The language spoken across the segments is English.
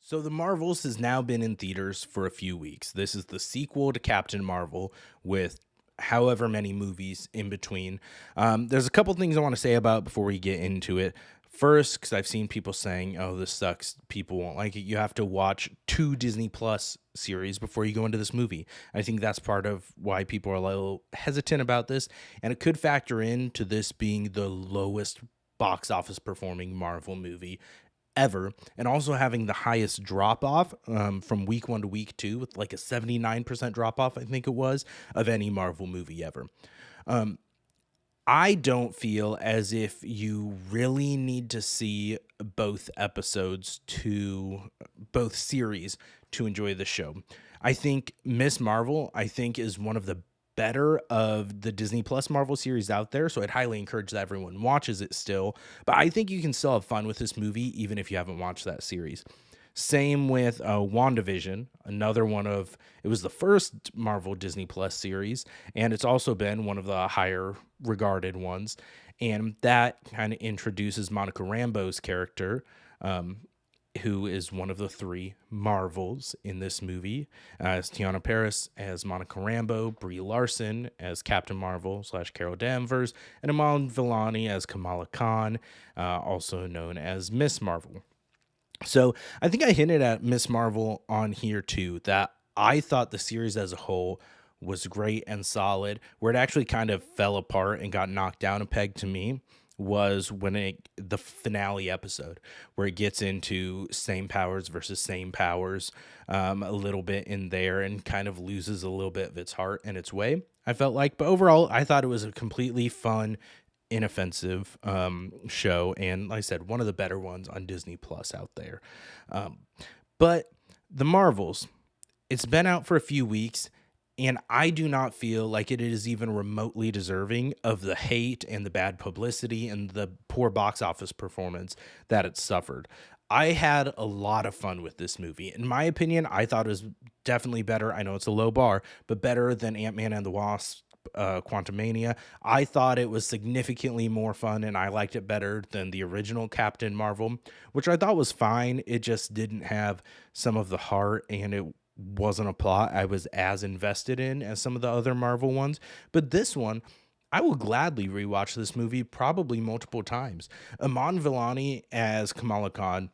So The Marvels has now been in theaters for a few weeks. This is the sequel to Captain Marvel with however many movies in between. There's a couple things I want to say about before we get into it. First, because I've seen people saying, "Oh, this sucks. People won't like it." You have to watch two Disney Plus series before you go into this movie. I think that's part of why people are a little hesitant about this, and it could factor into this being the lowest box office performing Marvel movie ever, and also having the highest drop off from week one to week two, with like a 79% drop off, I think it was, of any Marvel movie ever. Um, I don't feel as if you really need to see both episodes to both series to enjoy the show. I think Miss Marvel, I think, is one of the better of the Disney Plus Marvel series out there. So I'd highly encourage that everyone watches it still. But I think you can still have fun with this movie, even if you haven't watched that series. Same with WandaVision, another one of, it was the first Marvel Disney Plus series, and it's also been one of the higher regarded ones. And that kind of introduces Monica Rambeau's character, um, who is one of the three Marvels in this movie, as Teyonah Parris as Monica Rambeau, Brie Larson as Captain Marvel slash Carol Danvers, and Iman Vellani as Kamala Khan, also known as Miss Marvel. So I think I hinted at Miss Marvel on here too, that I thought the series as a whole was great and solid. Where it actually kind of fell apart and got knocked down a peg to me was when the finale episode, where it gets into same powers versus same powers, a little bit in there, and kind of loses a little bit of its heart and its way, I felt like. But overall, I thought it was a completely fun, inoffensive show, and like I said, one of the better ones on Disney Plus out there. Um, but the Marvels, it's been out for a few weeks, and I do not feel like it is even remotely deserving of the hate and the bad publicity and the poor box office performance that it suffered. I had a lot of fun with this movie. In my opinion, I thought it was definitely better. I know it's a low bar, but better than Ant-Man and the Wasp, Quantumania. I thought it was significantly more fun, and I liked it better than the original Captain Marvel, which I thought was fine. It just didn't have some of the heart, and it wasn't a plot I was as invested in as some of the other Marvel ones. But this one, I will gladly rewatch this movie probably multiple times. Iman Vellani as Kamala Khan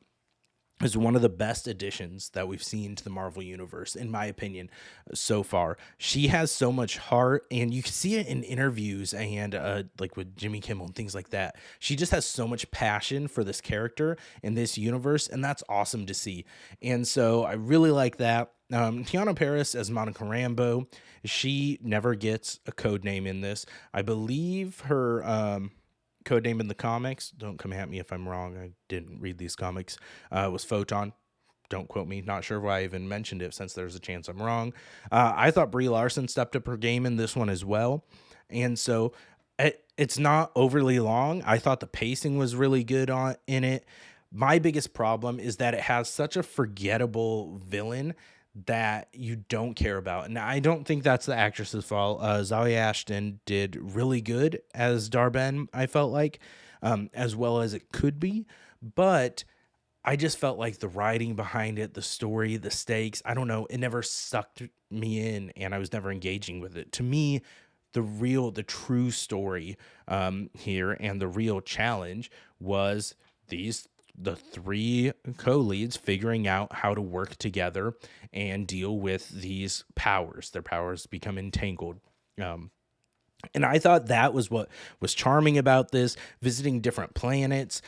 is one of the best additions that we've seen to the Marvel universe, in my opinion, so far. She has so much heart, and you can see it in interviews and like with Jimmy Kimmel and things like that. She just has so much passion for this character in this universe, and that's awesome to see. And so I really like that. Teyonah Parris as Monica Rambeau, she never gets a code name in this. I believe her code name in the comics, don't come at me if I'm wrong, I didn't read these comics, was Photon. Don't quote me. Not sure why I even mentioned it, since there's a chance I'm wrong. I thought Brie Larson stepped up her game in this one as well. And so it's not overly long. I thought the pacing was really good in it. My biggest problem is that it has such a forgettable villain that you don't care about. And I don't think that's the actress's fault. Zoe Ashton did really good as Darben, I felt like, as well as it could be. But I just felt like the writing behind it, the story, the stakes, I don't know, it never sucked me in, and I was never engaging with it. To me, the true story here, and the real challenge was the three co-leads figuring out how to work together and deal with these powers. Their powers become entangled. And I thought that was what was charming about this, visiting different planets.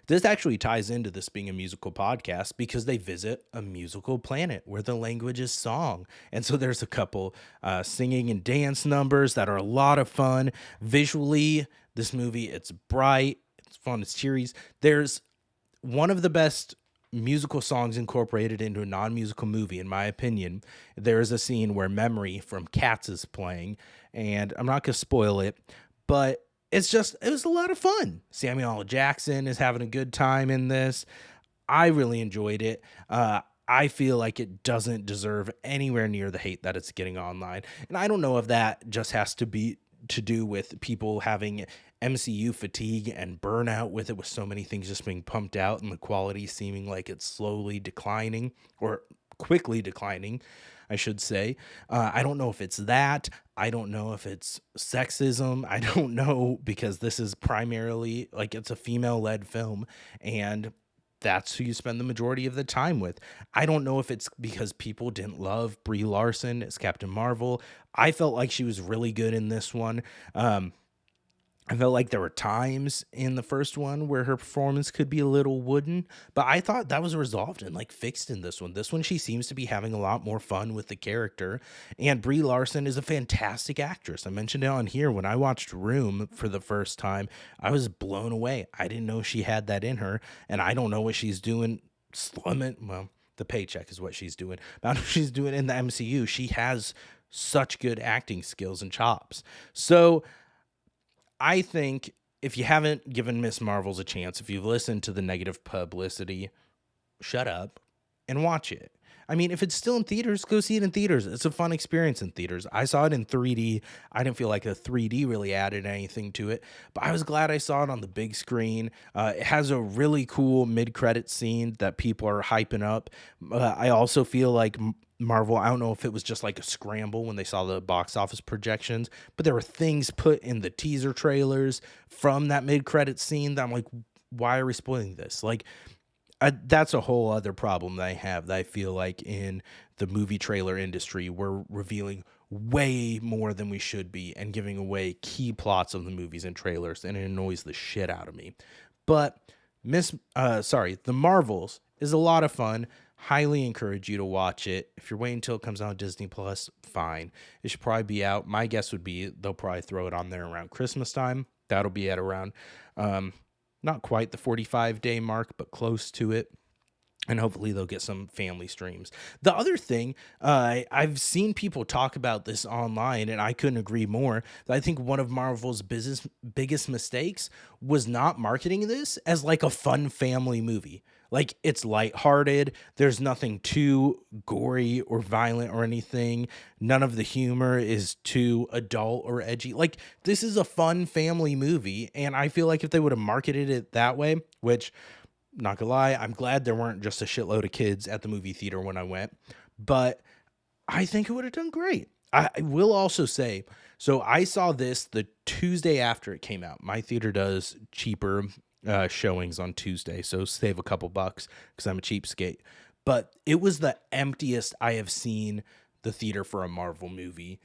This actually ties into this being a musical podcast, because they visit a musical planet where the language is song. And so there's a couple singing and dance numbers that are a lot of fun. Visually, this movie, it's bright, it's fun, it's cheery. There's one of the best musical songs incorporated into a non-musical movie, in my opinion. There is a scene where Memory from Cats is playing, and I'm not gonna spoil it, but it was a lot of fun. Samuel L. Jackson is having a good time in this. I really enjoyed it. I feel like it doesn't deserve anywhere near the hate that it's getting online, and I don't know if that just has to be to do with people having MCU fatigue and burnout with it, with so many things just being pumped out and the quality seeming like it's slowly declining, or quickly declining, I should say. I don't know if it's that. I don't know if it's sexism. I don't know, because this is primarily like, it's a female led film, and that's who you spend the majority of the time with. I don't know if it's because people didn't love Brie Larson as Captain Marvel. I felt like she was really good in this one. I felt like there were times in the first one where her performance could be a little wooden, but I thought that was resolved and like fixed in this one. This one, she seems to be having a lot more fun with the character, and Brie Larson is a fantastic actress. I mentioned it on here when I watched Room for the first time. I was blown away. I didn't know she had that in her, and I don't know what she's doing slumming. Well, the paycheck is what she's doing. But I don't know what she's doing in the MCU. She has such good acting skills and chops. So I think if you haven't given Miss Marvel's a chance, if you've listened to the negative publicity, shut up and watch it. I mean, if it's still in theaters, go see it in theaters. It's a fun experience in theaters. I saw it in 3D. I didn't feel like the 3D really added anything to it, but I was glad I saw it on the big screen. It has a really cool mid-credit scene that people are hyping up. I also feel like Marvel, I don't know if it was just like a scramble when they saw the box office projections, but there were things put in the teaser trailers from that mid-credit scene that I'm like, why are we spoiling this? Like, that's a whole other problem that I have, that I feel like in the movie trailer industry, we're revealing way more than we should be and giving away key plots of the movies and trailers, and it annoys the shit out of me. But The Marvels is a lot of fun. Highly encourage you to watch it. If you're waiting until it comes out on Disney Plus, fine. It should probably be out. My guess would be they'll probably throw it on there around Christmas time. That'll be at around not quite the 45-day mark, but close to it. And hopefully they'll get some family streams. The other thing, I've seen people talk about this online, and I couldn't agree more, that I think one of Marvel's biggest mistakes was not marketing this as like a fun family movie. Like, it's lighthearted. There's nothing too gory or violent or anything. None of the humor is too adult or edgy. Like, this is a fun family movie, and I feel like if they would have marketed it that way, which, not gonna lie, I'm glad there weren't just a shitload of kids at the movie theater when I went, but I think it would have done great. I will also say, so I saw this the Tuesday after it came out. My theater does cheaper showings on Tuesday, so save a couple bucks because I'm a cheapskate. But it was the emptiest I have seen the theater for a Marvel movie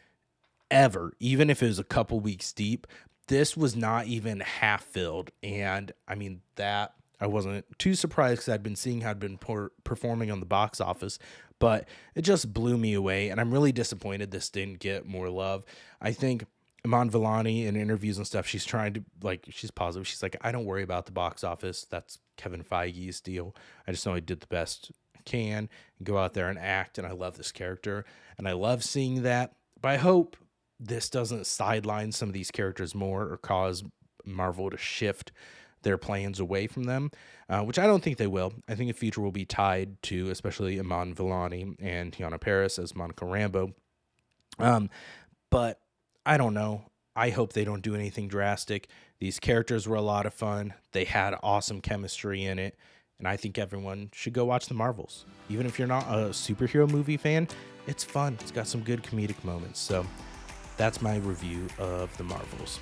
ever, even if it was a couple weeks deep. This was not even half filled, and I mean, that I wasn't too surprised because I'd been seeing how I'd been performing on the box office, but it just blew me away, and I'm really disappointed this didn't get more love. I think Iman Vellani in interviews and stuff, she's trying to, like, she's positive. She's like, I don't worry about the box office. That's Kevin Feige's deal. I just know I did the best I can and go out there and act, and I love this character, and I love seeing that. But I hope this doesn't sideline some of these characters more or cause Marvel to shift their plans away from them, which I don't think they will. I think the future will be tied to especially Iman Vellani and Teyonah Parris as Monica Rambeau. But I don't know. I hope they don't do anything drastic. These characters were a lot of fun. They had awesome chemistry in it, and I think everyone should go watch The Marvels. Even if you're not a superhero movie fan, it's fun. It's got some good comedic moments. So that's my review of The Marvels.